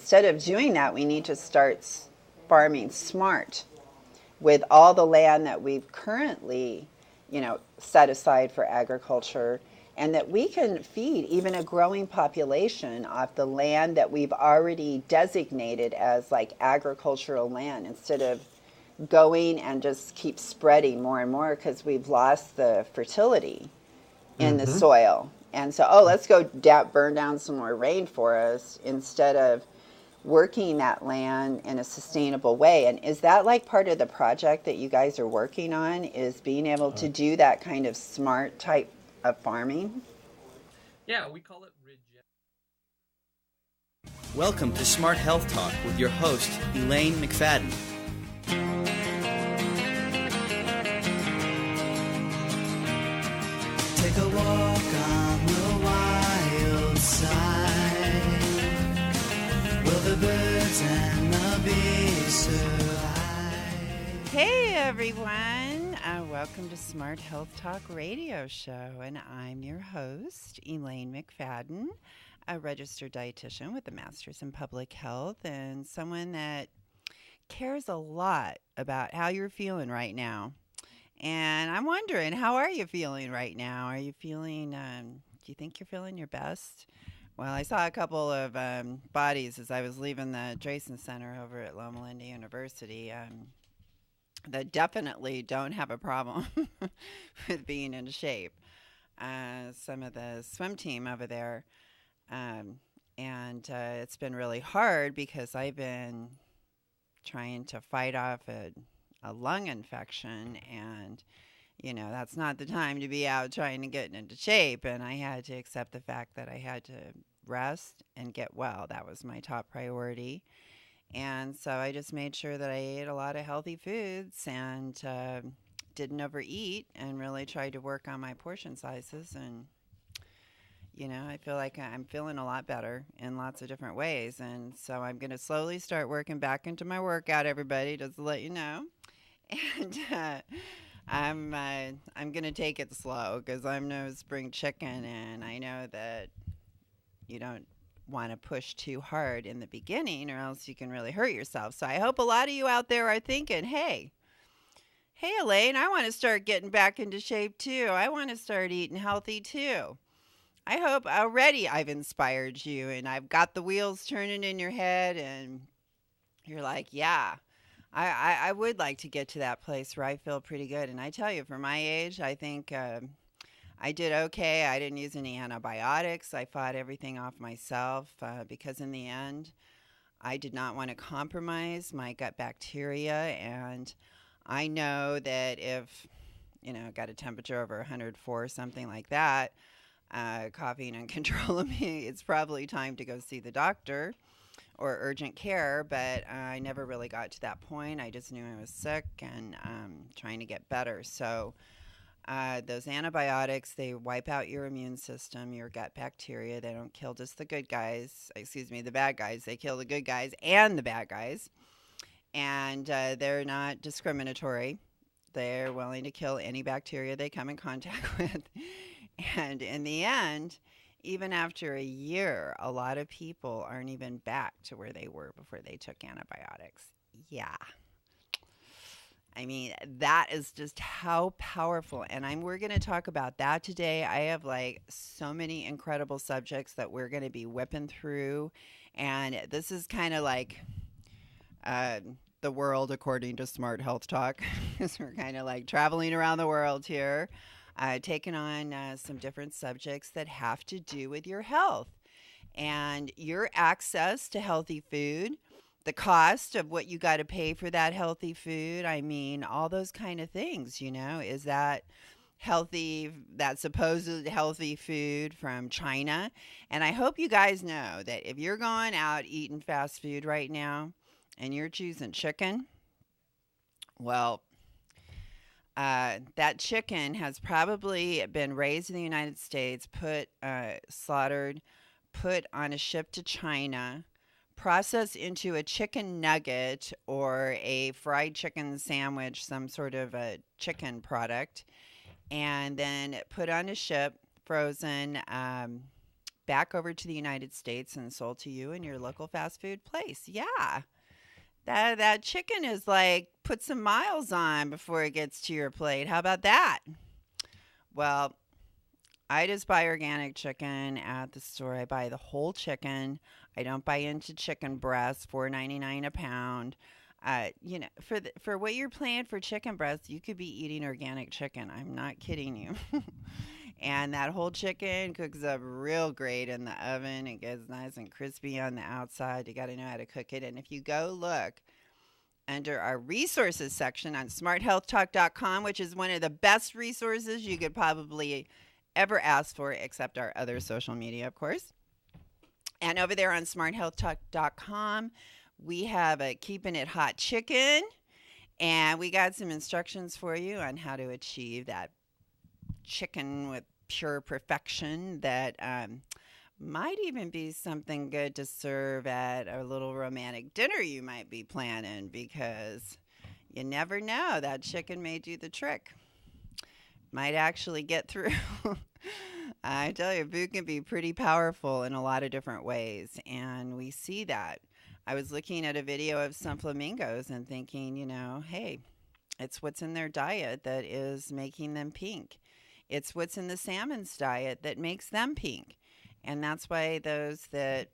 instead of doing that, we need to start farming smart with all the land that we've currently, set aside for agriculture, and that we can feed even a growing population off the land that we've already designated as like agricultural land, instead of going and just keep spreading more and more because we've lost the fertility in the Mm-hmm. soil. And so, let's go burn down some more rainforest instead of working that land in a sustainable way. And is that like part of the project that you guys are working on, is being able to Uh, do that kind of smart type of farming? yeah, we call it regen. Welcome to Smart Health Talk with your host, Elaine McFadden. Take a walk on the wild side. Will the birds and the bees survive? Hey everyone, welcome to Smart Health Talk Radio Show, and I'm your host, Elaine McFadden, a registered dietitian with a master's in public health, and someone that cares a lot about how you're feeling right now. And I'm wondering, how are you feeling right now? Are you feeling, do you think you're feeling your best? Well, I saw a couple of bodies as I was leaving the Drayson Center over at Loma Linda University that definitely don't have a problem with being in shape. Some of the swim team over there. And it's been really hard because I've been trying to fight off a lung infection, and that's not the time to be out trying to get into shape, and I had to accept the fact that I had to rest and get well. That was my top priority. And so I just made sure that I ate a lot of healthy foods and didn't overeat, and really tried to work on my portion sizes. And I feel like I'm feeling a lot better in lots of different ways. And so I'm going to slowly start working back into my workout, everybody, just to let you know. And I'm going to take it slow because I'm no spring chicken, and I know that you don't want to push too hard in the beginning, or else you can really hurt yourself. So I hope a lot of you out there are thinking, hey, Elaine, I want to start getting back into shape too. I want to start eating healthy too. I hope already I've inspired you and I've got the wheels turning in your head, and you're like, yeah, I would like to get to that place where I feel pretty good. And I tell you, for my age, I think I did okay. I didn't use any antibiotics. I fought everything off myself because in the end, I did not want to compromise my gut bacteria. And I know that if, got a temperature over 104 or something like that, coughing uncontrollably me, it's probably time to go see the doctor or urgent care. But I never really got to that point. I just knew I was sick and trying to get better. So those antibiotics, they wipe out your immune system, your gut bacteria. They don't kill just the good guys, the bad guys. They kill the good guys and the bad guys. And they're not discriminatory. They're willing to kill any bacteria they come in contact with. And in the end, even after a year, a lot of people aren't even back to where they were before they took antibiotics. Yeah. I mean, that is just how powerful. And we're going to talk about that today. I have like so many incredible subjects that we're going to be whipping through. And this is kind of like uh, the world according to Smart Health Talk, because we're kind of like traveling around the world here, taking on some different subjects that have to do with your health and your access to healthy food, the cost of what you got to pay for that healthy food. I mean, all those kind of things, is that healthy, that supposed healthy food from China? And I hope you guys know that if you're going out eating fast food right now and you're choosing chicken, well, that chicken has probably been raised in the United States, slaughtered, put on a ship to China, processed into a chicken nugget or a fried chicken sandwich, some sort of a chicken product, and then put on a ship, frozen, back over to the United States and sold to you in your local fast food place. Yeah. That chicken is like put some miles on before it gets to your plate. How about that? Well, I just buy organic chicken at the store. I buy the whole chicken. I don't buy into chicken breasts, $4.99 a pound. For what you're paying for chicken breasts, you could be eating organic chicken. I'm not kidding you. And that whole chicken cooks up real great in the oven. It gets nice and crispy on the outside. You got to know how to cook it. And if you go look under our resources section on smarthealthtalk.com, which is one of the best resources you could probably ever ask for, except our other social media, of course. And over there on smarthealthtalk.com, we have a Keeping It Hot chicken. And we got some instructions for you on how to achieve that chicken with pure perfection that might even be something good to serve at a little romantic dinner you might be planning, because you never know, that chicken may do the trick. Might actually get through. I tell you, food can be pretty powerful in a lot of different ways, and we see that. I was looking at a video of some flamingos and thinking, hey, it's what's in their diet that is making them pink. It's what's in the salmon's diet that makes them pink. And that's why those that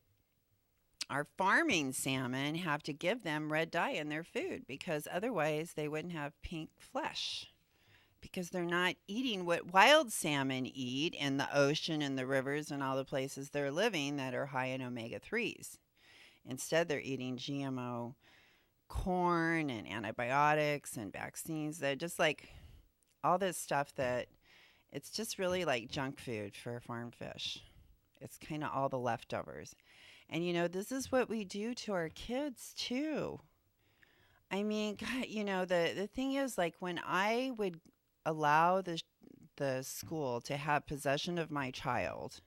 are farming salmon have to give them red dye in their food, because otherwise they wouldn't have pink flesh, because they're not eating what wild salmon eat in the ocean and the rivers and all the places they're living that are high in omega-3s. Instead, they're eating GMO corn and antibiotics and vaccines. They're just like all this stuff that it's just really like junk food for farm fish. It's kind of all the leftovers. And, this is what we do to our kids, too. I mean, God, the thing is, like, when I would allow the school to have possession of my child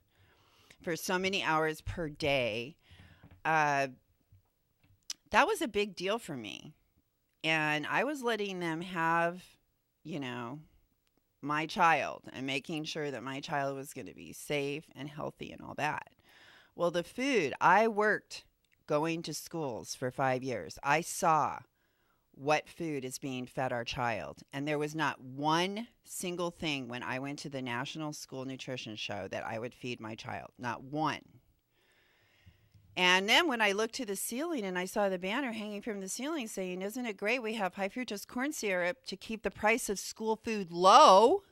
for so many hours per day, that was a big deal for me. And I was letting them have, my child and making sure that my child was going to be safe and healthy and all that. Well, the food, I worked going to schools for 5 years. I saw what food is being fed our child. And there was not one single thing when I went to the National School Nutrition Show that I would feed my child. Not one. And then when I looked to the ceiling and I saw the banner hanging from the ceiling saying, "Isn't it great we have high fructose corn syrup to keep the price of school food low?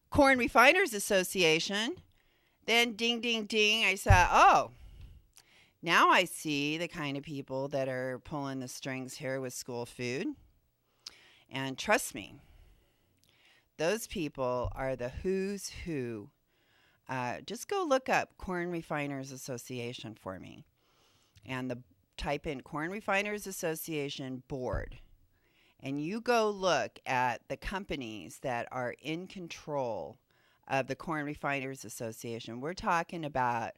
Corn Refiners Association." Then ding, ding, ding, I said, oh, now I see the kind of people that are pulling the strings here with school food. And trust me, those people are the who's who. Just go look up Corn Refiners Association for me. And type in Corn Refiners Association Board. And you go look at the companies that are in control of the Corn Refiners Association. We're talking about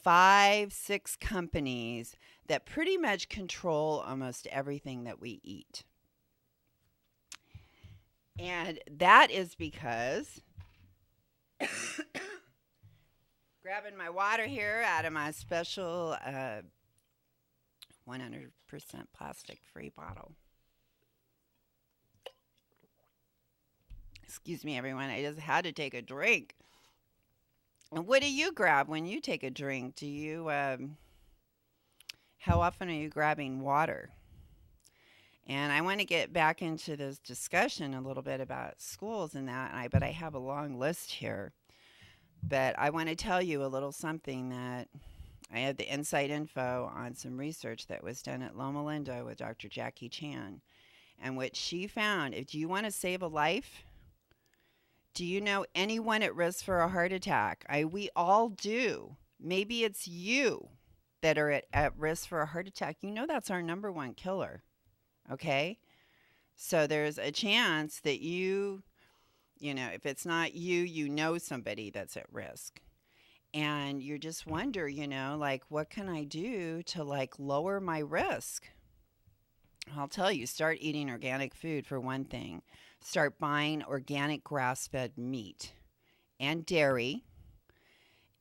5-6 companies that pretty much control almost everything that we eat. And that is because grabbing my water here out of my special 100% plastic-free bottle. Excuse me, everyone. I just had to take a drink. And what do you grab when you take a drink? Do you, how often are you grabbing water? And I want to get back into this discussion a little bit about schools and that, but I have a long list here. But I want to tell you a little something that I had the inside info on some research that was done at Loma Linda with Dr. Jackie Chan. And what she found, if you want to save a life, do you know anyone at risk for a heart attack? We all do. Maybe it's you that are at risk for a heart attack. That's our number one killer. Okay? So there's a chance that if it's not you, somebody that's at risk. And you just wonder, what can I do to lower my risk? I'll tell you, start eating organic food for one thing. Start buying organic grass-fed meat and dairy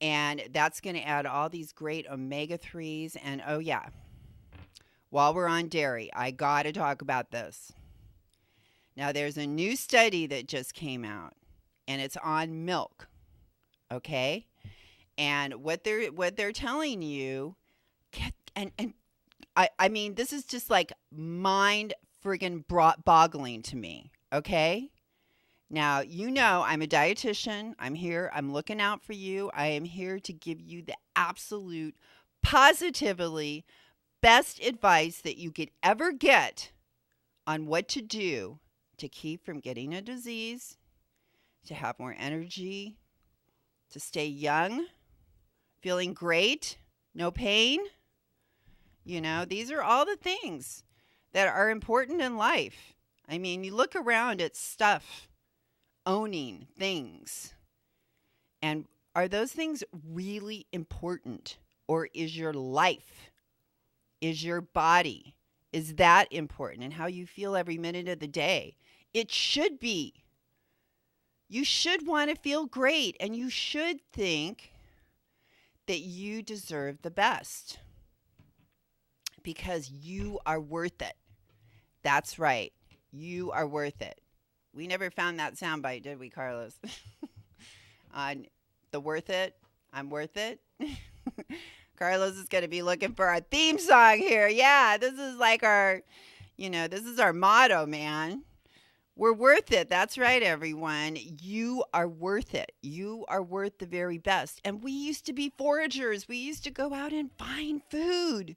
And that's going to add all these great omega-3s. And oh yeah, while we're on dairy, I got to talk about this. Now, there's a new study that just came out, and it's on milk, okay? And what they're telling you, I mean, this is just like mind friggin' boggling to me, okay? Now, you know I'm a dietitian. I'm here. I'm looking out for you. I am here to give you the absolute, positively best advice that you could ever get on what to do to keep from getting a disease, to have more energy, to stay young, feeling great, no pain. You know, these are all the things that are important in life. I mean, you look around at stuff, owning things, and are those things really important? Or is your life, is your body, is that important? And how you feel every minute of the day? It should be. You should want to feel great, and you should think that you deserve the best because you are worth it. That's right. You are worth it. We never found that soundbite, did we, Carlos? On the worth it, I'm worth it. Carlos is going to be looking for our theme song here. Yeah, this is like our, this is our motto, man. We're worth it. That's right, everyone. You are worth it. You are worth the very best. And we used to be foragers. We used to go out and find food.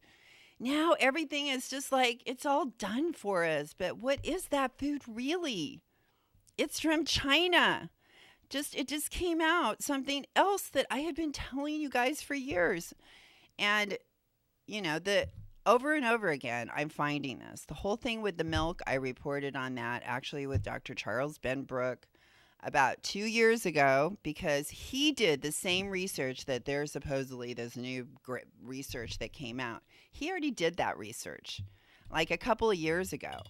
Now everything is just like, it's all done for us. But what is that food really? It's from China. It just came out, something else that I have been telling you guys for years. And, over and over again, I'm finding this. The whole thing with the milk, I reported on that actually with Dr. Charles Benbrook about 2 years ago because he did the same research that there's supposedly this new research that came out. He already did that research like a couple of years ago.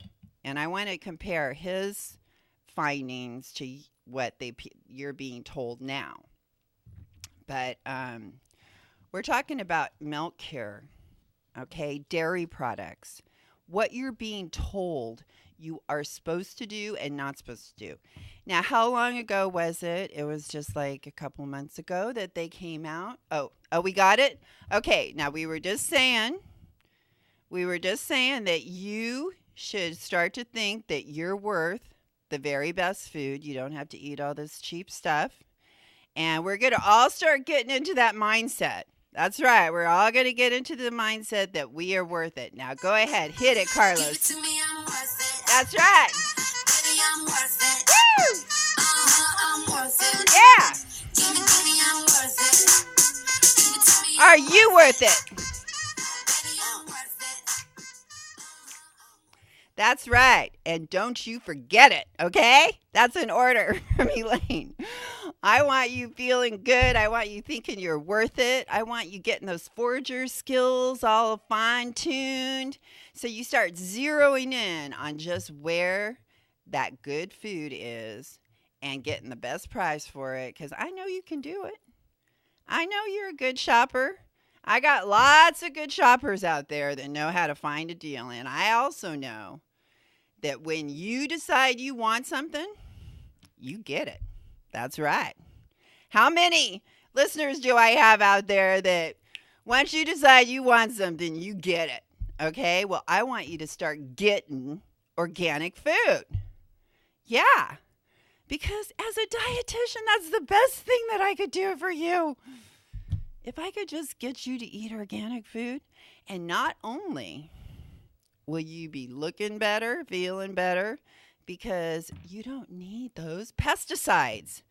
And I want to compare his findings to what you're being told now. But we're talking about milk here. Okay, dairy products, what you're being told you are supposed to do and not supposed to do. Now, how long ago was it? It was just like a couple months ago that they came out. Oh, we got it? Okay, now we were just saying that you should start to think that you're worth the very best food. You don't have to eat all this cheap stuff. And we're going to all start getting into that mindset. That's right. We're all going to get into the mindset that we are worth it. Now, go ahead. Hit it, Carlos. Give it to me, I'm worth it. That's right. Baby, I'm worth it. Woo! I'm worth it. Yeah. Give it to me, I'm worth it. Give it to me, Are you worth it? baby, I'm worth it. That's right. And don't you forget it, okay? That's an order from Elaine. I want you feeling good. I want you thinking you're worth it. I want you getting those forager skills all fine-tuned. So you start zeroing in on just where that good food is and getting the best price for it because I know you can do it. I know you're a good shopper. I got lots of good shoppers out there that know how to find a deal. And I also know that when you decide you want something, you get it. That's right. How many listeners do I have out there that once you decide you want something, you get it? Okay, well, I want you to start getting organic food. Yeah, because as a dietitian, that's the best thing that I could do for you. If I could just get you to eat organic food, and not only will you be looking better, feeling better, because you don't need those pesticides.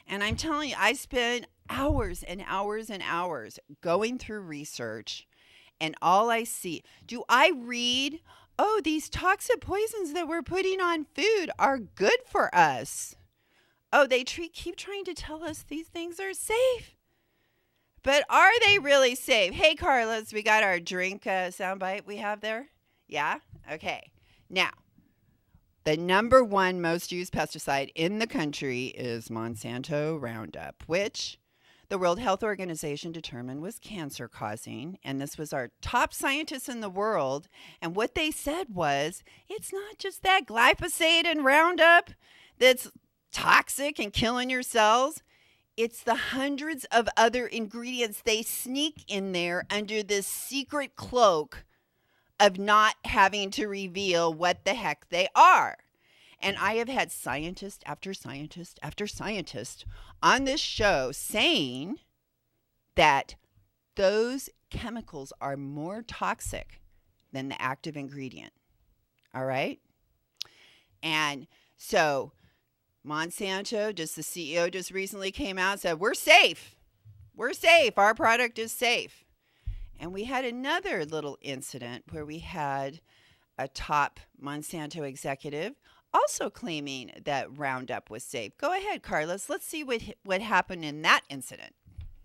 And I'm telling you, I spend hours and hours and hours going through research, and all I see, do I read, oh, these toxic poisons that we're putting on food are good for us. Oh, they keep trying to tell us these things are safe. But are they really safe? Hey, Carlos, we got our drink soundbite we have there. Yeah? Okay. Now, the number one most used pesticide in the country is Monsanto Roundup, which the World Health Organization determined was cancer causing. And this was our top scientists in the world. And what they said was, it's not just that glyphosate and Roundup that's toxic and killing your cells. It's the hundreds of other ingredients they sneak in there under this secret cloak of not having to reveal what the heck they are. And I have had scientist after scientist after scientist on this show saying that those chemicals are more toxic than the active ingredient. All right? And so Monsanto, the CEO just recently came out and said, we're safe. We're safe. Our product is safe. And we had another little incident where we had a top Monsanto executive also claiming that Roundup was safe. Go ahead, Carlos. Let's see what happened in that incident.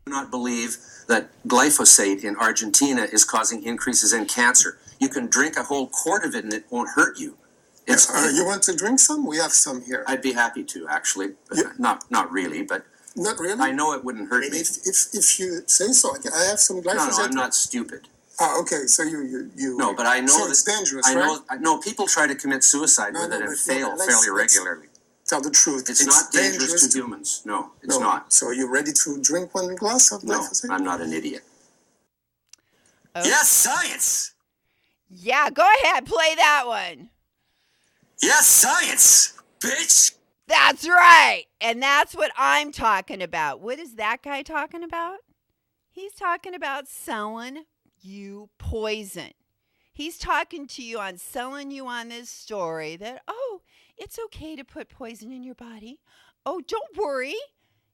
Do not believe that glyphosate in Argentina is causing increases in cancer. You can drink a whole quart of it and it won't hurt you. You want to drink some? We have some here. I'd be happy to, actually. Not really, but Not really? I know it wouldn't hurt me. If you say so, I have some glyphosate. No, I'm not stupid. Okay, so you. No, but I know so that it's dangerous, I right? know people try to commit suicide with it and fail fairly regularly. Tell the truth. It's not dangerous to humans. No, it's not. So you're ready to drink one glass of glyphosate? No, I'm not an idiot. Okay. Yes, science! Yeah, go ahead. Play that one. Yes, science, bitch! That's right. And that's what I'm talking about. What is that guy talking about? He's talking about selling you poison. He's talking to you on selling you on this story that, oh, it's okay to put poison in your body. Oh, don't worry.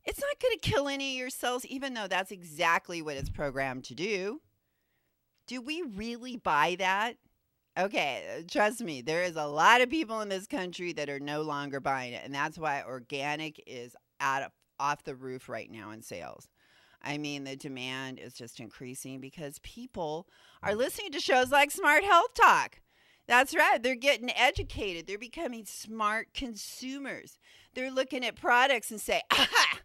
It's not going to kill any of your cells, even though that's exactly what it's programmed to do. Do we really buy that? Okay, trust me, there is a lot of people in this country that are no longer buying it. And that's why organic is off the roof right now in sales. I mean, the demand is just increasing because people are listening to shows like Smart Health Talk. That's right. They're getting educated. They're becoming smart consumers. They're looking at products and say, aha,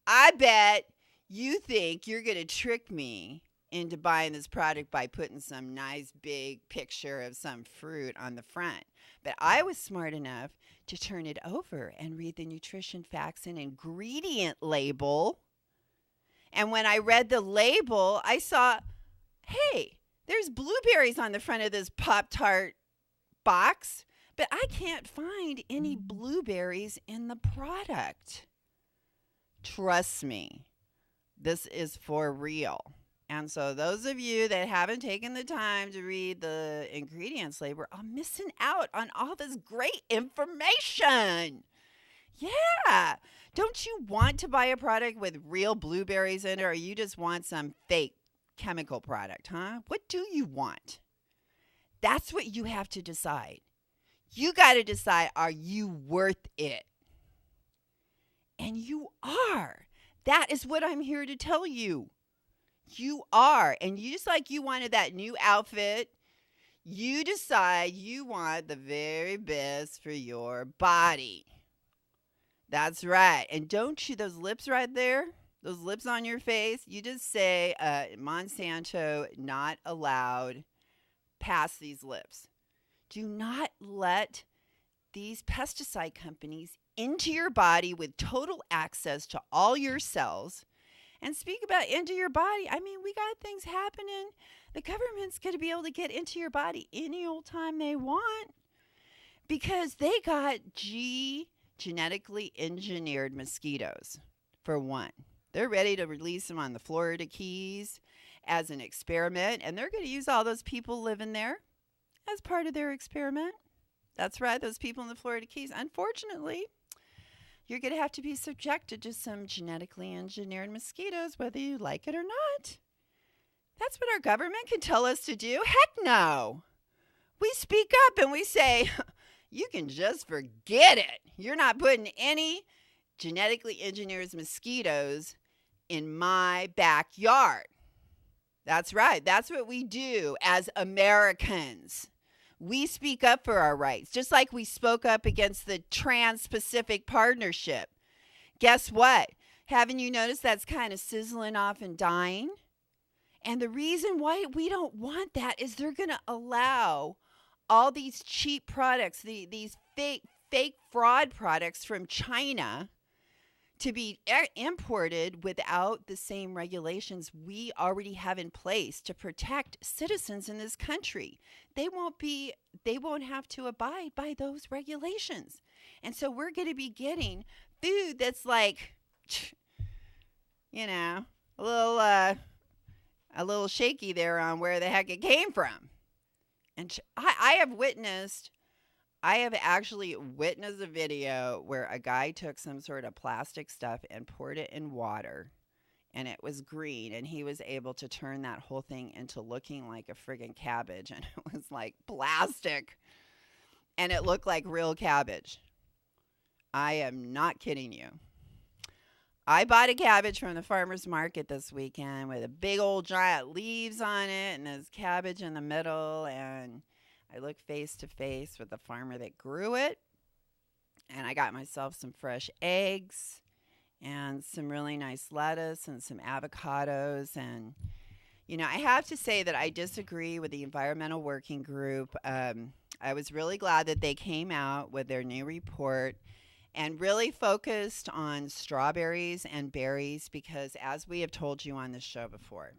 I bet you think you're going to trick me into buying this product by putting some nice big picture of some fruit on the front. But I was smart enough to turn it over and read the nutrition facts and ingredient label. And when I read the label, I saw, hey, there's blueberries on the front of this Pop-Tart box, but I can't find any blueberries in the product. Trust me, this is for real. And so those of you that haven't taken the time to read the ingredients label are missing out on all this great information. Yeah. Don't you want to buy a product with real blueberries in it, or you just want some fake chemical product, huh? What do you want? That's what you have to decide. You got to decide, are you worth it? And you are. That is what I'm here to tell you. You are. And you just like you wanted that new outfit, you decide you want the very best for your body. That's right. And don't you, those lips right there, those lips on your face, you just say, Monsanto not allowed past these lips. Do not let these pesticide companies into your body with total access to all your cells. And speak about into your body. I mean, we got things happening. The government's going to be able to get into your body any old time they want because they got genetically engineered mosquitoes, for one. They're ready to release them on the Florida Keys as an experiment, and they're going to use all those people living there as part of their experiment. That's right, those people in the Florida Keys. Unfortunately, you're going to have to be subjected to some genetically engineered mosquitoes, whether you like it or not. That's what our government can tell us to do. Heck no. We speak up and we say, you can just forget it. You're not putting any genetically engineered mosquitoes in my backyard. That's right. That's what we do as Americans. We speak up for our rights, just like we spoke up against the Trans-Pacific Partnership. Guess what? Haven't you noticed that's kind of sizzling off and dying? And the reason why we don't want that is they're going to allow all these cheap products, these fake fraud products from China to be imported without the same regulations we already have in place to protect citizens in this country. They won't have to abide by those regulations. And so we're going to be getting food that's like, you know, a little shaky there on where the heck it came from. And I have actually witnessed a video where a guy took some sort of plastic stuff and poured it in water, and it was green, and he was able to turn that whole thing into looking like a friggin' cabbage, and it was like plastic, and it looked like real cabbage. I am not kidding you. I bought a cabbage from the farmer's market this weekend with a big old giant leaves on it and there's cabbage in the middle, and I looked face to face with the farmer that grew it, and I got myself some fresh eggs and some really nice lettuce and some avocados. And, you know, I have to say that I disagree with the Environmental Working Group. I was really glad that they came out with their new report and really focused on strawberries and berries because, as we have told you on this show before,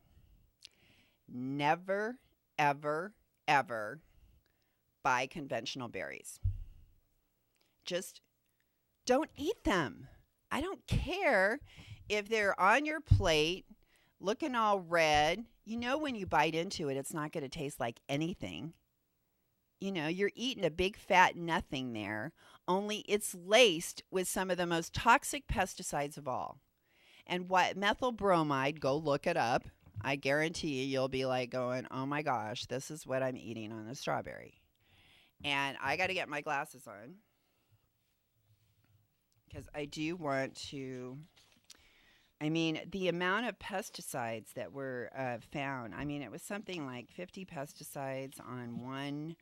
never, ever, ever buy conventional berries. Just don't eat them. I don't care if they're on your plate looking all red. You know, when you bite into it, it's not going to taste like anything. You know, you're eating a big fat nothing there, only it's laced with some of the most toxic pesticides of all. And what methyl bromide, go look it up. I guarantee you'll be like going, oh my gosh, this is what I'm eating on a strawberry. And I got to get my glasses on because I do want to, I mean, the amount of pesticides that were found, I mean, it was something like 50 pesticides on one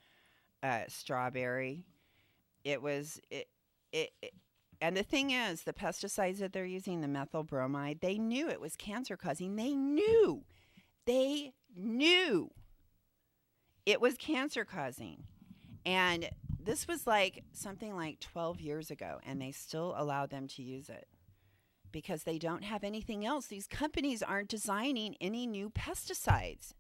strawberry. It was, and the thing is, the pesticides that they're using, the methyl bromide, they knew it was cancer causing. They knew it was cancer causing. And this was like something like 12 years ago, and they still allow them to use it because they don't have anything else. These companies aren't designing any new pesticides.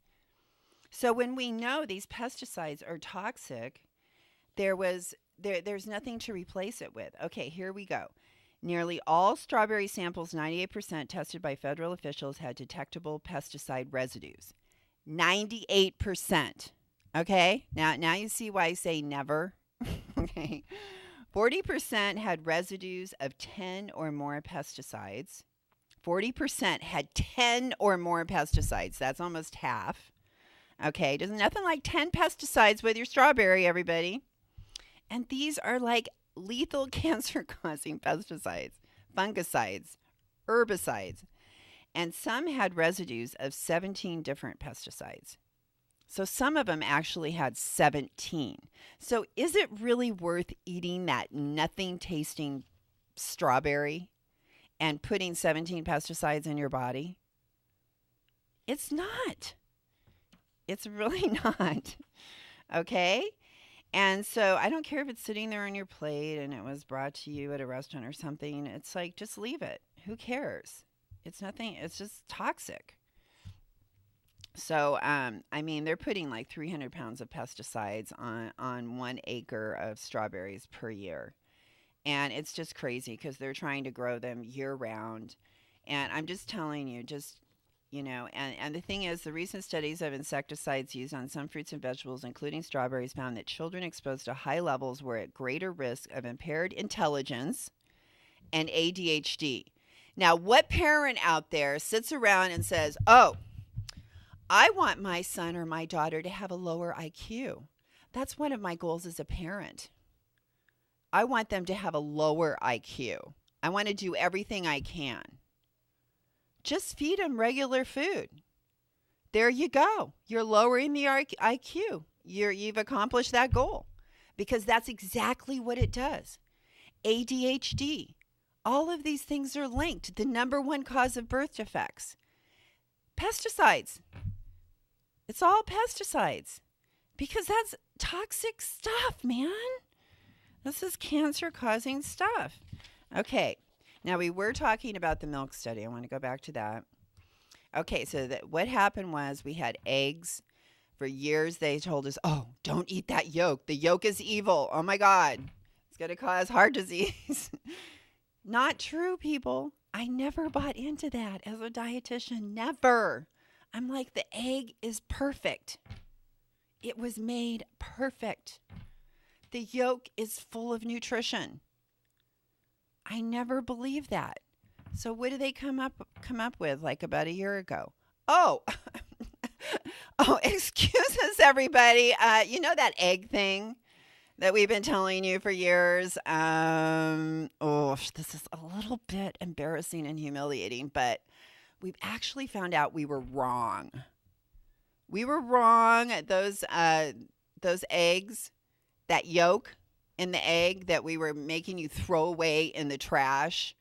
So when we know these pesticides are toxic, there's nothing to replace it with. Okay, here we go. Nearly all strawberry samples, 98% tested by federal officials, had detectable pesticide residues. 98%. Okay, now you see why I say never. Okay, 40% had residues of 10 or more pesticides. 40% had 10 or more pesticides. That's almost half. Okay, there's nothing like 10 pesticides with your strawberry, everybody. And these are like lethal cancer-causing pesticides, fungicides, herbicides. And some had residues of 17 different pesticides. So some of them actually had 17. So is it really worth eating that nothing tasting strawberry and putting 17 pesticides in your body? It's not. It's really not. Okay? And so I don't care if it's sitting there on your plate and it was brought to you at a restaurant or something. It's like, just leave it. Who cares? It's nothing. It's just toxic. So, I mean, they're putting like 300 pounds of pesticides on 1 acre of strawberries per year. And it's just crazy because they're trying to grow them year round. And I'm just telling you, you know, and the thing is, the recent studies of insecticides used on some fruits and vegetables, including strawberries, found that children exposed to high levels were at greater risk of impaired intelligence and ADHD. Now, what parent out there sits around and says, oh, I want my son or my daughter to have a lower IQ. That's one of my goals as a parent. I want them to have a lower IQ. I want to do everything I can. Just feed them regular food. There you go. You're lowering the IQ. You've accomplished that goal because that's exactly what it does. ADHD, All of these things are linked. The number one cause of birth defects. Pesticides. It's all pesticides. Because that's toxic stuff, man. This is cancer-causing stuff. Okay. Now, we were talking about the milk study. I want to go back to that. Okay, so what happened was we had eggs. For years, they told us, oh, don't eat that yolk. The yolk is evil. Oh, my God. It's going to cause heart disease. Not true, people. I never bought into that as a dietitian. Never. I'm like, the egg is perfect. It was made perfect. The yolk is full of nutrition. I never believed that. So what did they come up with like about a year ago? Oh, excuse us, everybody. You know that egg thing that we've been telling you for years? This is a little bit embarrassing and humiliating, but we've actually found out we were wrong. We were wrong. Those eggs, that yolk in the egg that we were making you throw away in the trash,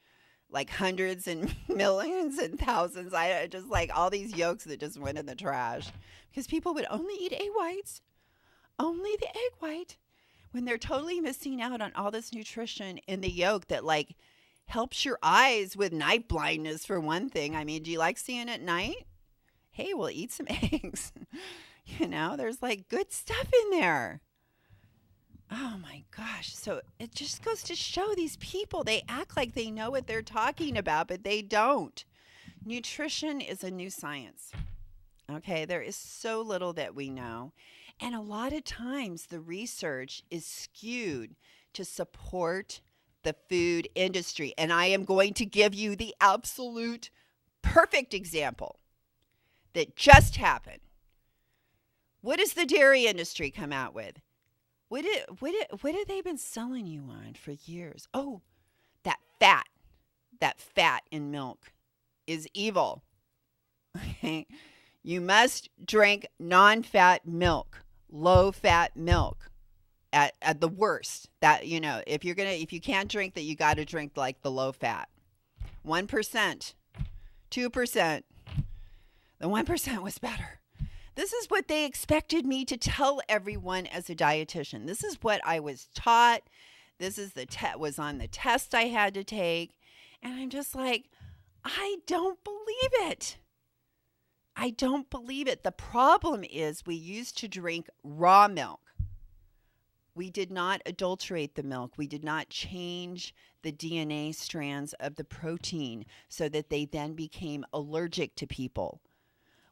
like hundreds and millions and thousands. I just like all these yolks that just went in the trash because people would only eat egg whites, only the egg white, when they're totally missing out on all this nutrition in the yolk that like helps your eyes with night blindness for one thing. I mean, do you like seeing at night? Hey, we'll eat some eggs. There's like good stuff in there. Oh my gosh. So it just goes to show these people, they act like they know what they're talking about, but they don't. Nutrition is a new science. Okay, there is so little that we know. And a lot of times the research is skewed to support the food industry. And I am going to give you the absolute perfect example that just happened. What does the dairy industry come out with? What have they been selling you on for years? Oh, that fat in milk is evil. Okay, you must drink non-fat milk, low-fat milk, at the worst. That if you can't drink that, you got to drink like the low-fat, 1%, 2%. The 1% was better. This is what they expected me to tell everyone as a dietitian. This is what I was taught. This is was on the test I had to take. And I'm just like, I don't believe it. I don't believe it. The problem is we used to drink raw milk. We did not adulterate the milk. We did not change the DNA strands of the protein so that they then became allergic to people.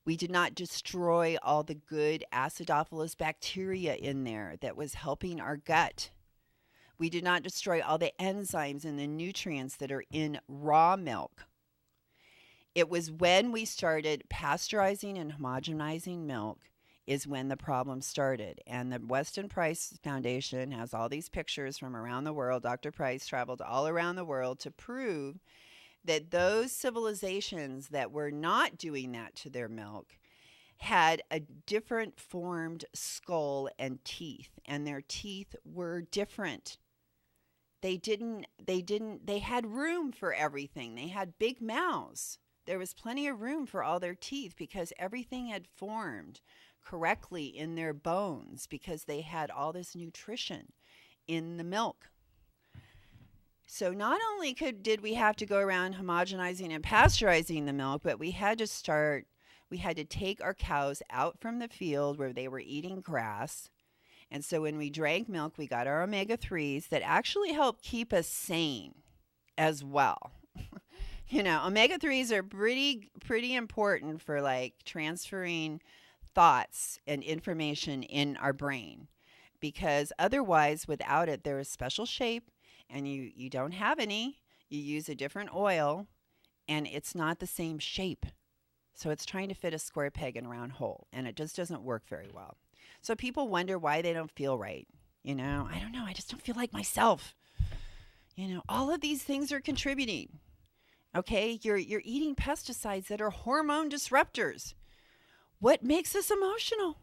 We did not destroy all the good acidophilus bacteria in there that was helping our gut. We did not destroy all the enzymes and the nutrients that are in raw milk. It was when we started pasteurizing and homogenizing milk is when the problem started. And the Weston Price Foundation has all these pictures from around the world. Dr. Price traveled all around the world to prove that those civilizations that were not doing that to their milk had a different formed skull and teeth, and their teeth were different. They had room for everything. They had big mouths. There was plenty of room for all their teeth because everything had formed correctly in their bones because they had all this nutrition in the milk. So not only did we have to go around homogenizing and pasteurizing the milk, but we had to take our cows out from the field where they were eating grass. And so when we drank milk, we got our omega-3s that actually help keep us sane as well. Omega-3s are pretty important for like transferring thoughts and information in our brain, because otherwise without it, they're a special shape. And you don't have any, you use a different oil, and it's not the same shape. So it's trying to fit a square peg in a round hole, and it just doesn't work very well. So people wonder why they don't feel right. I don't know. I just don't feel like myself. All of these things are contributing. Okay, you're eating pesticides that are hormone disruptors. What makes us emotional?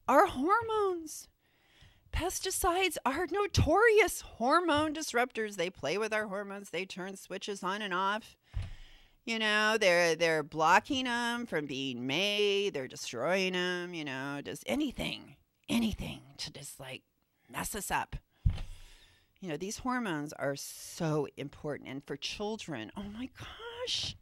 Our hormones. Pesticides are notorious hormone disruptors. They play with our hormones. They turn switches on and off. You know, they're blocking them from being made. They're destroying them, you know, just anything to just like mess us up. You know, these hormones are so important. And for children, oh my gosh,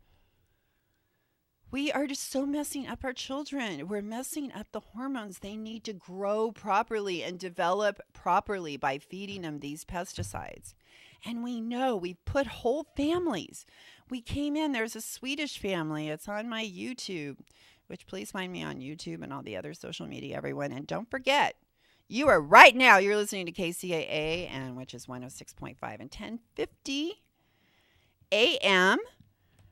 we are just so messing up our children. We're messing up the hormones. They need to grow properly and develop properly by feeding them these pesticides. And we know we've put whole families. We came in, there's a Swedish family. It's on my YouTube, which please find me on YouTube and all the other social media, everyone. And don't forget, you're listening to KCAA, and which is 106.5 and 1050 AM.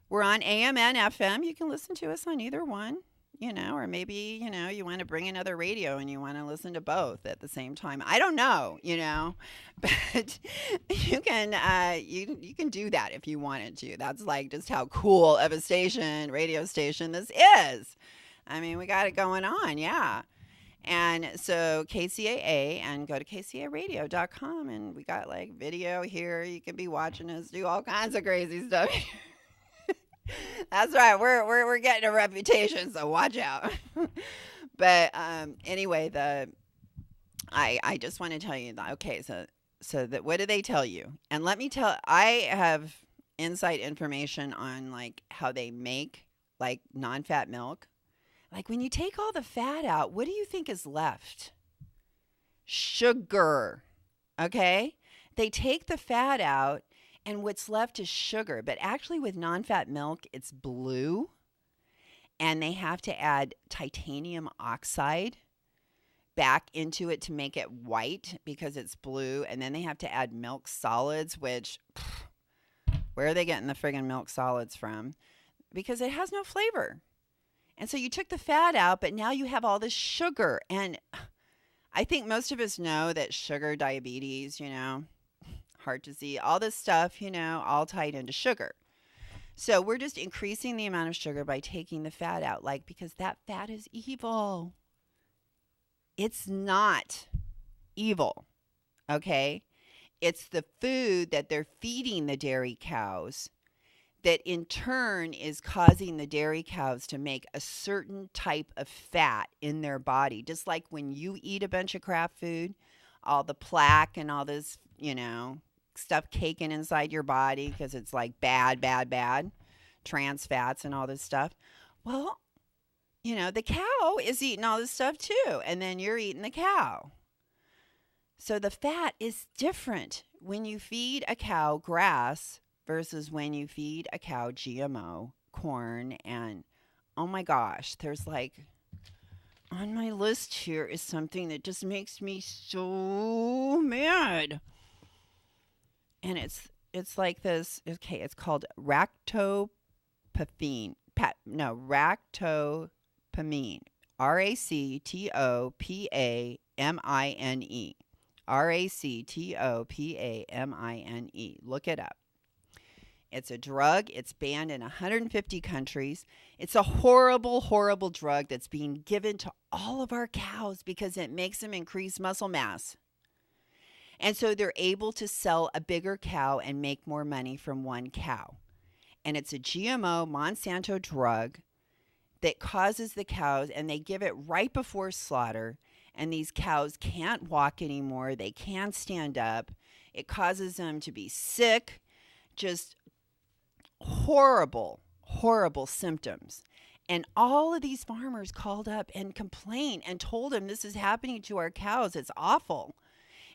We're on AM and FM. You can listen to us on either one, you know, or maybe, you know, you want to bring another radio and you want to listen to both at the same time. I don't know, you know, but you can do that if you wanted to. That's like just how cool of a radio station this is. I mean, we got it going on, yeah. And so KCAA, and go to kcaradio.com, and we got like video here. You can be watching us do all kinds of crazy stuff. That's right. We're getting a reputation, so watch out. But anyway, I just want to tell you that. Okay, so that what do they tell you? And let me tell. I have inside information on like how they make like non-fat milk. Like when you take all the fat out, what do you think is left? Sugar. Okay? They take the fat out and what's left is sugar. But actually with non-fat milk, it's blue. And they have to add titanium oxide back into it to make it white because it's blue. And then they have to add milk solids, which, where are they getting the friggin' milk solids from? Because it has no flavor. And so you took the fat out, but now you have all this sugar. And I think most of us know that sugar, diabetes, you know, heart disease, all this stuff, you know, all tied into sugar. So we're just increasing the amount of sugar by taking the fat out, like, because that fat is evil. It's not evil, okay? It's the food that they're feeding the dairy cows that in turn is causing the dairy cows to make a certain type of fat in their body. Just like when you eat a bunch of crap food, all the plaque and all this, you know, stuff caking inside your body because it's like bad, trans fats and all this stuff. Well, you know, the cow is eating all this stuff too, and then you're eating the cow. So the fat is different when you feed a cow grass versus when you feed a cow GMO, corn, and oh my gosh, there's like, on my list here is something that just makes me so mad. And it's like this, okay, it's called ractopamine. Ractopamine. RACTOPAMINE. RACTOPAMINE. Look it up. It's a drug. It's banned in 150 countries. It's a horrible, horrible drug that's being given to all of our cows because it makes them increase muscle mass. And so they're able to sell a bigger cow and make more money from one cow. And it's a GMO Monsanto drug that causes the cows, and they give it right before slaughter. And these cows can't walk anymore. They can't stand up. It causes them to be sick. Just horrible, horrible symptoms. And all of these farmers called up and complained and told him this is happening to our cows. It's awful.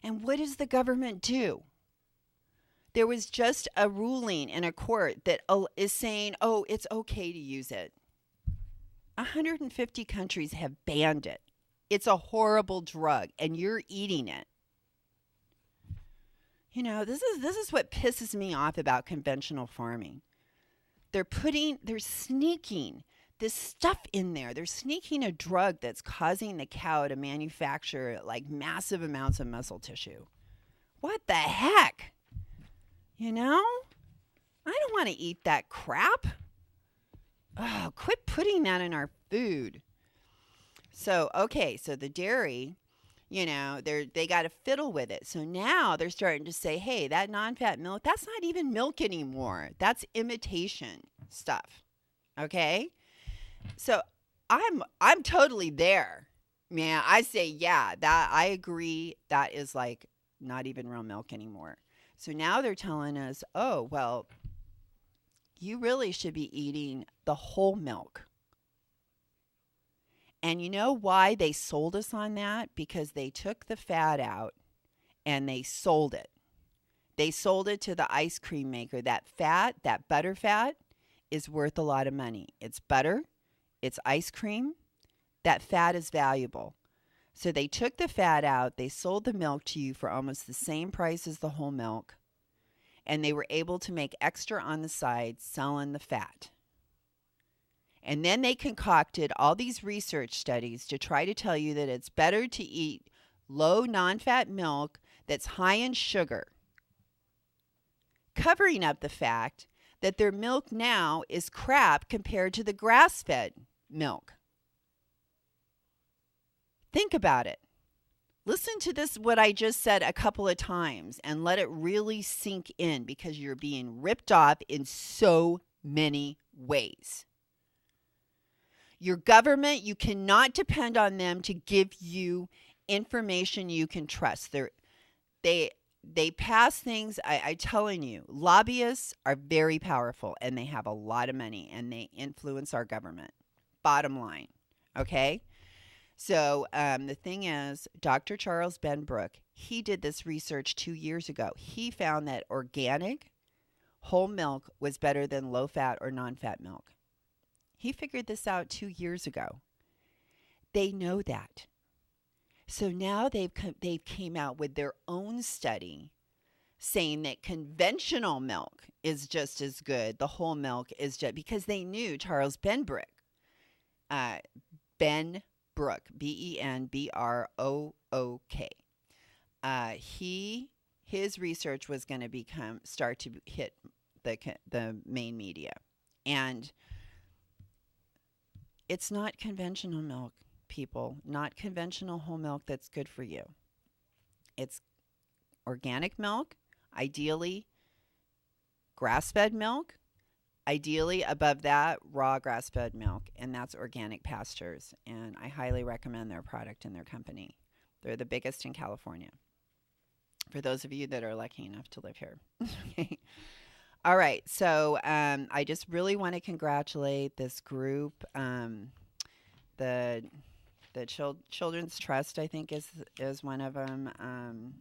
And what does the government do? There was just a ruling in a court that is saying, oh, it's okay to use it. 150 countries have banned it. It's a horrible drug, and you're eating it. You know, this is what pisses me off about conventional farming. They're sneaking this stuff in there. They're sneaking a drug that's causing the cow to manufacture like massive amounts of muscle tissue. What the heck? You know? I don't want to eat that crap. Oh, quit putting that in our food. So, okay, so the dairy, they got to fiddle with it. So now they're starting to say, hey, that non-fat milk, that's not even milk anymore. That's imitation stuff. Okay? So I'm totally there. Man, I say, yeah, that I agree. That is like not even real milk anymore. So now they're telling us, oh, well, you really should be eating the whole milk. And you know why they sold us on that? Because they took the fat out and they sold it. They sold it to the ice cream maker. That fat, that butter fat, is worth a lot of money. It's butter. It's ice cream. That fat is valuable. So they took the fat out. They sold the milk to you for almost the same price as the whole milk. And they were able to make extra on the side selling the fat. And then they concocted all these research studies to try to tell you that it's better to eat low non-fat milk that's high in sugar, covering up the fact that their milk now is crap compared to the grass-fed milk. Think about it. Listen to this, what I just said a couple of times, and let it really sink in, because you're being ripped off in so many ways. Your government, you cannot depend on them to give you information you can trust. They pass things. I'm telling you, lobbyists are very powerful, and they have a lot of money, and they influence our government. Bottom line, okay? So the thing is, Dr. Charles Benbrook, he did this research 2 years ago. He found that organic whole milk was better than low-fat or non-fat milk. He figured this out 2 years ago. They know that. So now they've came out with their own study saying that conventional milk is just as good. The whole milk is just, because they knew Charles Benbrook, Benbrook, his research was going to start to hit the main media. And it's not conventional milk, people, not conventional whole milk that's good for you. It's organic milk, ideally grass-fed milk, ideally above that, raw grass-fed milk, and that's Organic Pastures. And I highly recommend their product and their company. They're the biggest in California, for those of you that are lucky enough to live here. Okay. All right, so I just really want to congratulate this group. The Children's Trust, I think, is one of them. I'm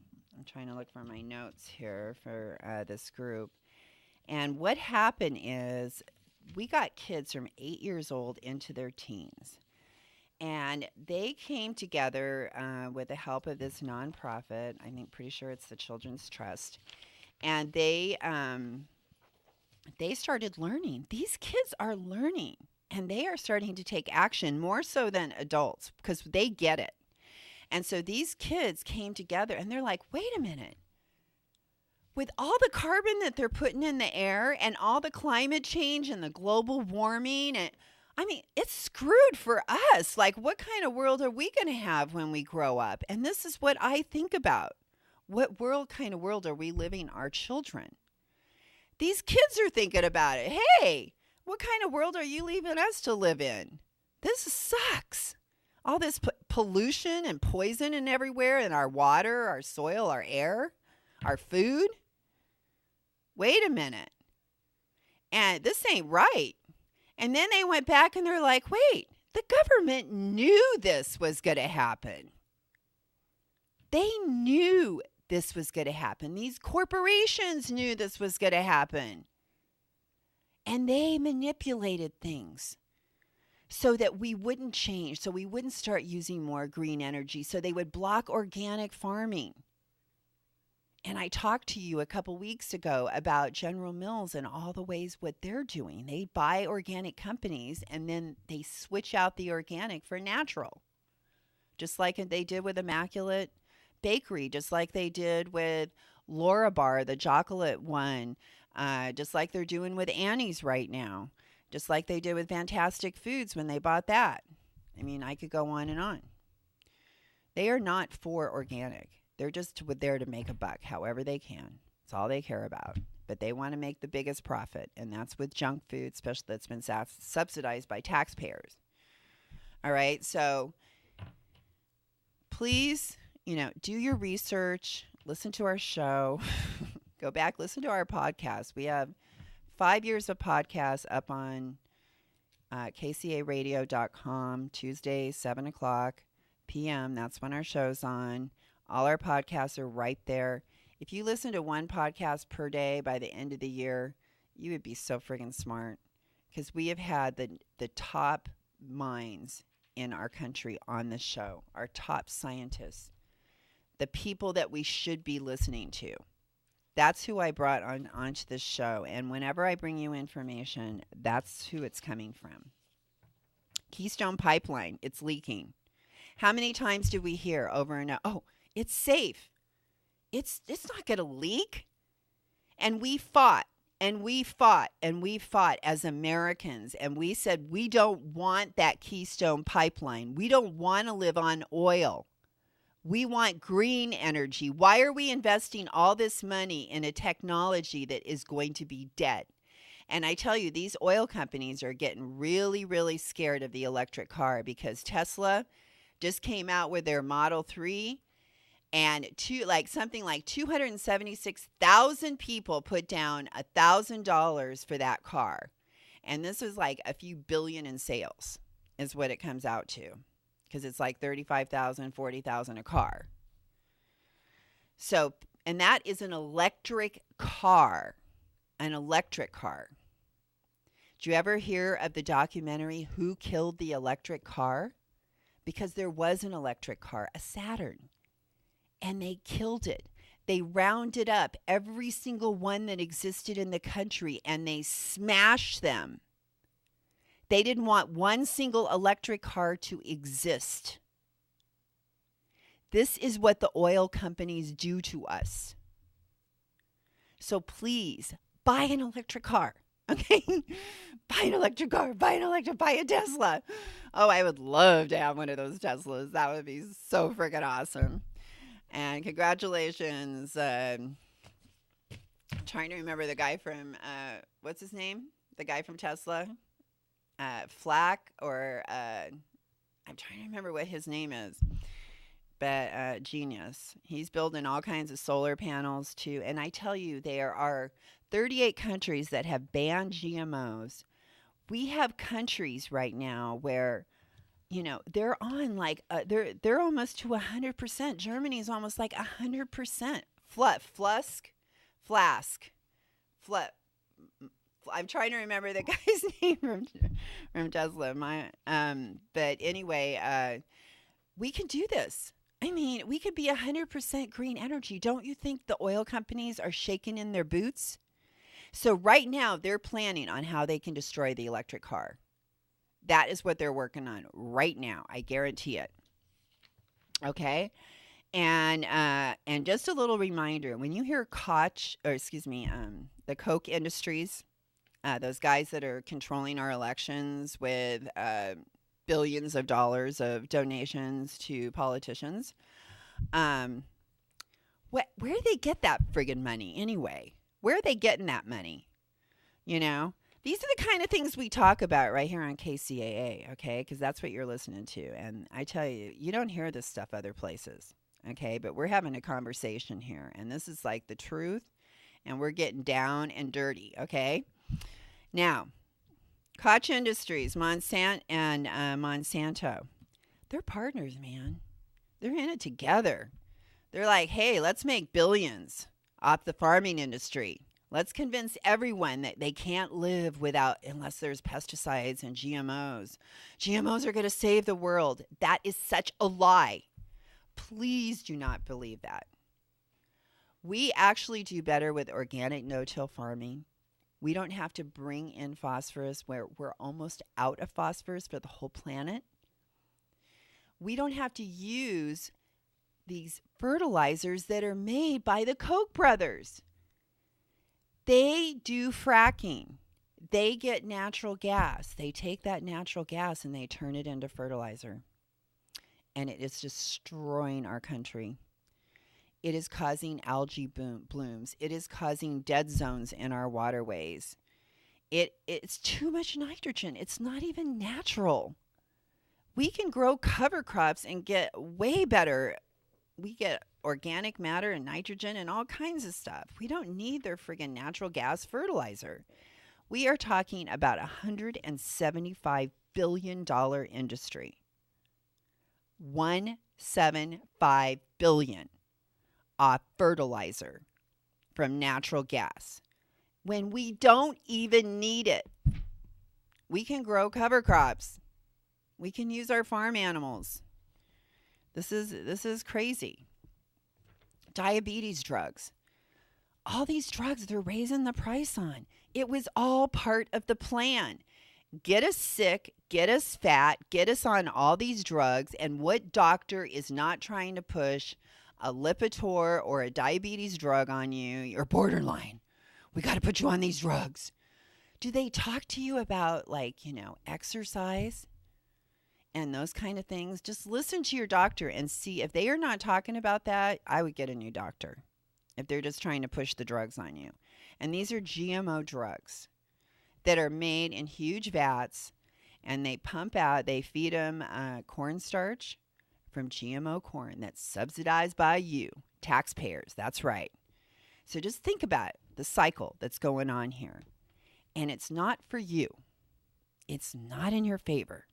trying to look for my notes here for this group. And what happened is we got kids from 8 years old into their teens. And they came together with the help of this nonprofit. I think pretty sure it's the Children's Trust. And they started learning. These kids are learning, and they are starting to take action more so than adults, because they get it. And so these kids came together, and they're like, wait a minute. With all the carbon that they're putting in the air and all the climate change and the global warming, and I mean, it's screwed for us. Like, what kind of world are we going to have when we grow up? And this is what I think about. What kind of world are we living our children? These kids are thinking about it. Hey, what kind of world are you leaving us to live in? This sucks. All this pollution and poison and everywhere in our water, our soil, our air, our food. Wait a minute. And this ain't right. And then they went back and they're like, wait, the government knew this was going to happen. They knew this was going to happen. These corporations knew this was going to happen. And they manipulated things so that we wouldn't change, so we wouldn't start using more green energy, so they would block organic farming. And I talked to you a couple weeks ago about General Mills and all the ways what they're doing. They buy organic companies and then they switch out the organic for natural, just like they did with Immaculate Bakery, just like they did with Laura Bar, the chocolate one, just like they're doing with Annie's right now, just like they did with Fantastic Foods when they bought that. I mean, I could go on and on. They are not for organic. They're just there to make a buck however they can. That's all they care about. But they want to make the biggest profit, and that's with junk food, especially that's been subsidized by taxpayers. All right, so please, do your research, listen to our show, go back, listen to our podcast. We have 5 years of podcasts up on kcaradio.com, Tuesday, 7 o'clock p.m. That's when our show's on. All our podcasts are right there. If you listen to one podcast per day by the end of the year, you would be so friggin' smart, because we have had the top minds in our country on this show, our top scientists, the people that we should be listening to. That's who I brought onto this show. And whenever I bring you information, that's who it's coming from. Keystone Pipeline, it's leaking. How many times do we hear over and over, oh, it's safe. It's not going to leak. And we fought, and we fought, and we fought as Americans. And we said, we don't want that Keystone Pipeline. We don't want to live on oil. We want green energy. Why are we investing all this money in a technology that is going to be dead? And I tell you, these oil companies are getting really, really scared of the electric car, because Tesla just came out with their Model 3, and something like 276,000 people put down $1,000 for that car. And this is like a few billion in sales is what it comes out to, because it's like $35,000, $40,000 a car. So, and that is an electric car. An electric car. Did you ever hear of the documentary Who Killed the Electric Car? Because there was an electric car, a Saturn, and they killed it. They rounded up every single one that existed in the country, and they smashed them. They didn't want one single electric car to exist. This is what the oil companies do to us. So please, buy an electric car. Okay? Buy an electric car. Buy a Tesla. Oh, I would love to have one of those Teslas. That would be so freaking awesome. And congratulations. I'm trying to remember the guy from, what's his name? The guy from Tesla? Flack, or I'm trying to remember what his name is. But genius. He's building all kinds of solar panels too. And I tell you, there are 38 countries that have banned GMOs. We have countries right now where, they're on like they're almost to 100%. Germany's almost like 100%. Flask. I'm trying to remember the guy's name from Tesla. But anyway, we can do this. I mean, we could be 100% green energy. Don't you think the oil companies are shaking in their boots? So right now, they're planning on how they can destroy the electric car. That is what they're working on right now. I guarantee it. Okay? And just a little reminder, when you hear the Koch Industries, those guys that are controlling our elections with billions of dollars of donations to politicians, where do they get that friggin' money anyway? Where are they getting that money? These are the kind of things we talk about right here on KCAA, okay? Because that's what you're listening to. And I tell you, you don't hear this stuff other places, okay? But we're having a conversation here, and this is like the truth, and we're getting down and dirty, okay? Now, Koch Industries, Monsanto, they're partners, man. They're in it together. They're like, hey, let's make billions off the farming industry. Let's convince everyone that they can't live unless there's pesticides and GMOs. GMOs are going to save the world. That is such a lie. Please do not believe that. We actually do better with organic no-till farming. We don't have to bring in phosphorus where we're almost out of phosphorus for the whole planet. We don't have to use these fertilizers that are made by the Koch brothers. They do fracking. They get natural gas. They take that natural gas and they turn it into fertilizer. and it is destroying our country. It is causing algae blooms. It is causing dead zones in our waterways. It's too much nitrogen. It's not even natural. We can grow cover crops and get way better. We get organic matter and nitrogen and all kinds of stuff. We don't need their friggin' natural gas fertilizer. We are talking about $175 billion industry. $175 billion off fertilizer from natural gas when we don't even need it. We can grow cover crops. We can use our farm animals. This is crazy. Diabetes drugs. All these drugs they're raising the price on. It was all part of the plan. Get us sick, get us fat, get us on all these drugs. And what doctor is not trying to push a Lipitor or a diabetes drug on you? You're borderline. We got to put you on these drugs. Do they talk to you about, exercise and those kind of things? Just listen to your doctor and see if they are not talking about that. I would get a new doctor if they're just trying to push the drugs on you. And these are GMO drugs that are made in huge vats, and they feed them cornstarch from GMO corn that's subsidized by you, taxpayers. That's right. So just think about the cycle that's going on here. And it's not for you. It's not in your favor.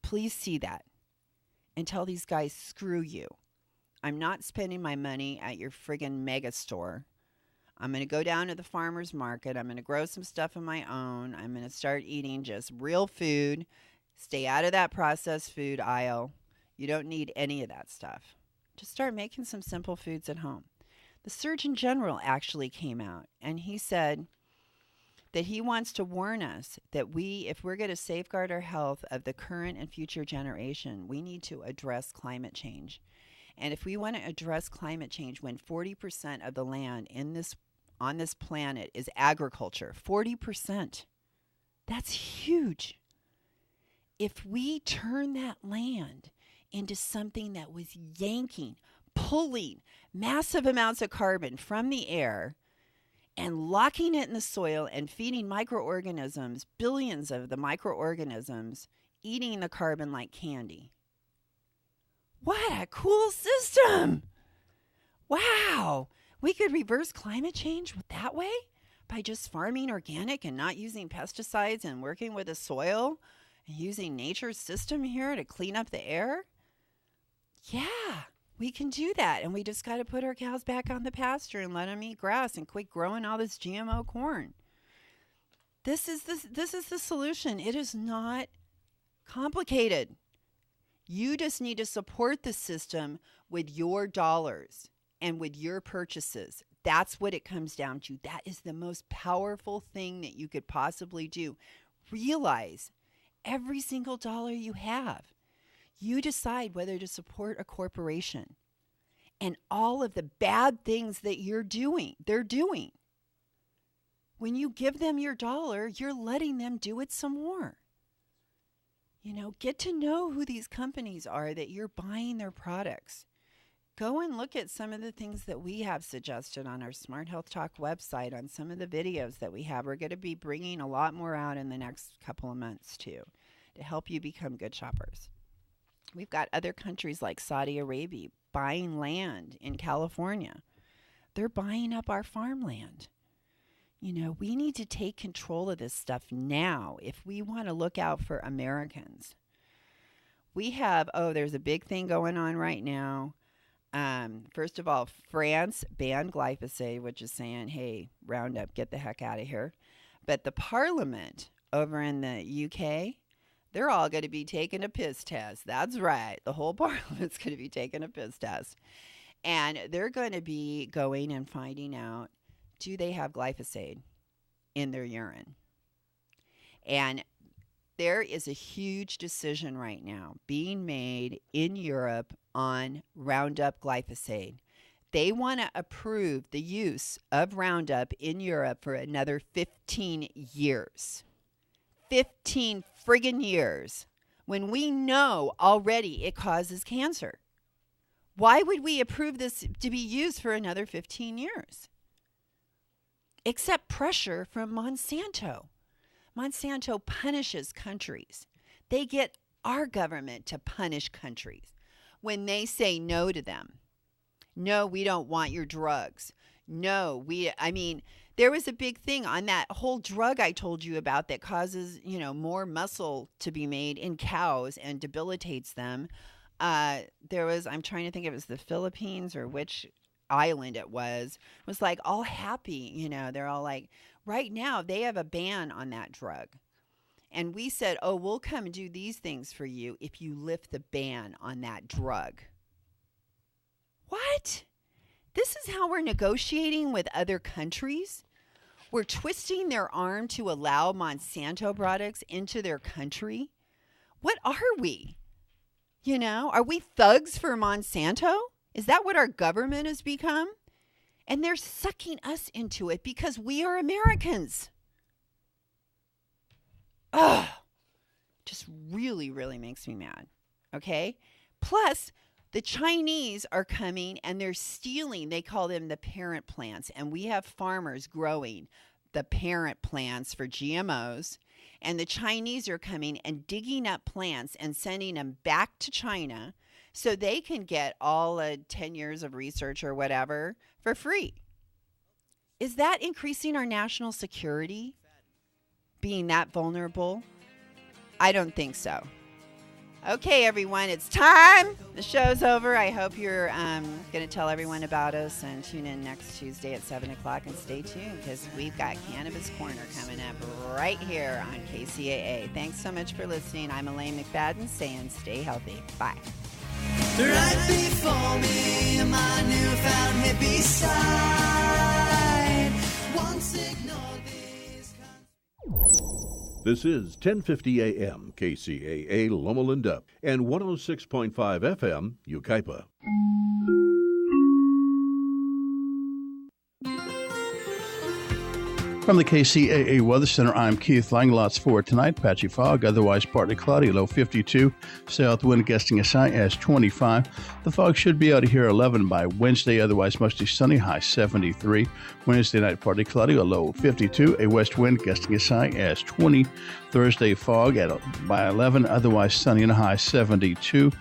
Please see that and tell these guys, screw you. I'm not spending my money at your friggin' mega store. I'm going to go down to the farmer's market. I'm going to grow some stuff of my own. I'm going to start eating just real food. Stay out of that processed food aisle. You don't need any of that stuff. Just start making some simple foods at home. The Surgeon General actually came out and he said that he wants to warn us that if we're going to safeguard our health of the current and future generation, we need to address climate change. And if we want to address climate change when 40% of the land on this planet is agriculture, 40%, that's huge. If we turn that land into something that was pulling massive amounts of carbon from the air and locking it in the soil and feeding microorganisms, billions of the microorganisms, eating the carbon like candy. What a cool system! Wow! We could reverse climate change that way by just farming organic and not using pesticides and working with the soil and using nature's system here to clean up the air. Yeah, we can do that. And we just got to put our cows back on the pasture and let them eat grass and quit growing all this GMO corn. This is the solution. It is not complicated. You just need to support the system with your dollars and with your purchases. That's what it comes down to. That is the most powerful thing that you could possibly do. Realize every single dollar you have, you decide whether to support a corporation and all of the bad things that they're doing. When you give them your dollar, you're letting them do it some more. Get to know who these companies are that you're buying their products. Go and look at some of the things that we have suggested on our Smart Health Talk website, on some of the videos that we have. We're going to be bringing a lot more out in the next couple of months, too, to help you become good shoppers. We've got other countries like Saudi Arabia buying land in California. They're buying up our farmland. We need to take control of this stuff now if we want to look out for Americans. We have, there's a big thing going on right now. First of all, France banned glyphosate, which is saying, hey, Roundup, get the heck out of here. But the Parliament over in the UK, they're all going to be taking a piss test. That's right. The whole Parliament's going to be taking a piss test. And they're going to be going and finding out, do they have glyphosate in their urine? And there is a huge decision right now being made in Europe on Roundup glyphosate. They want to approve the use of Roundup in Europe for another 15 years. 15 friggin' years when we know already it causes cancer? Why would we approve this to be used for another 15 years? Except pressure from Monsanto. Monsanto punishes countries. They get our government to punish countries when they say no to them. No, we don't want your drugs. No, there was a big thing on that whole drug I told you about that causes, more muscle to be made in cows and debilitates them. I'm trying to think if it was the Philippines or which island it was like all happy, they're all like, right now they have a ban on that drug. And we said, oh, we'll come do these things for you if you lift the ban on that drug. What? This is how we're negotiating with other countries? We're twisting their arm to allow Monsanto products into their country? What are we? Are we thugs for Monsanto? Is that what our government has become? And they're sucking us into it because we are Americans. Ugh. Just really, really makes me mad. Okay? Plus, the Chinese are coming and they're stealing, they call them the parent plants. And we have farmers growing the parent plants for GMOs. And the Chinese are coming and digging up plants and sending them back to China so they can get all 10 years of research or whatever for free. Is that increasing our national security? Being that vulnerable? I don't think so. Okay, everyone, it's time. The show's over. I hope you're going to tell everyone about us and tune in next Tuesday at 7 o'clock and stay tuned because we've got Cannabis Corner coming up right here on KCAA. Thanks so much for listening. I'm Elaine McFadden saying stay healthy. Bye. Right before me, my newfound hippie side. Once ignored these. This is 1050 AM KCAA Loma Linda and 106.5 FM Yucaipa. From the KCAA Weather Center, I'm Keith Lang. Lots for tonight. Patchy fog, otherwise partly cloudy, low 52. South wind gusting as high as 25. The fog should be out of here 11 by Wednesday, otherwise mostly sunny, high 73. Wednesday night, partly cloudy, a low 52. A west wind gusting as high as 20. Thursday, fog by 11, otherwise sunny and a high 72.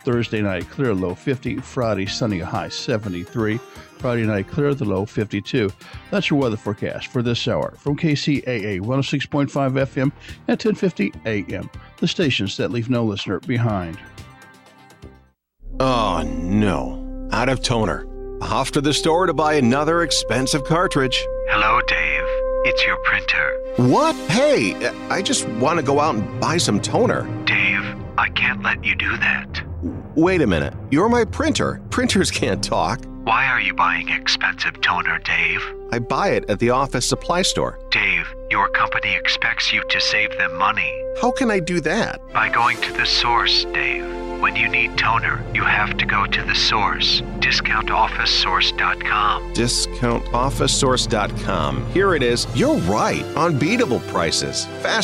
Thursday night, clear, low 50. Friday, sunny, a high 73. Friday night, clear, the low 52. That's your weather forecast for this hour from KCAA 106.5 FM at 1050 AM, the stations that leave no listener behind. Oh, no. Out of toner. Off to the store to buy another expensive cartridge. Hello, Dave. It's your printer. What? Hey, I just want to go out and buy some toner. Dave, I can't let you do that. Wait a minute. You're my printer. Printers can't talk. Why are you buying expensive toner, Dave? I buy it at the office supply store. Dave, your company expects you to save them money. How can I do that? By going to the source, Dave. When you need toner, you have to go to the source. DiscountOfficeSource.com. DiscountOfficeSource.com. Here it is. You're right. Unbeatable prices. Fast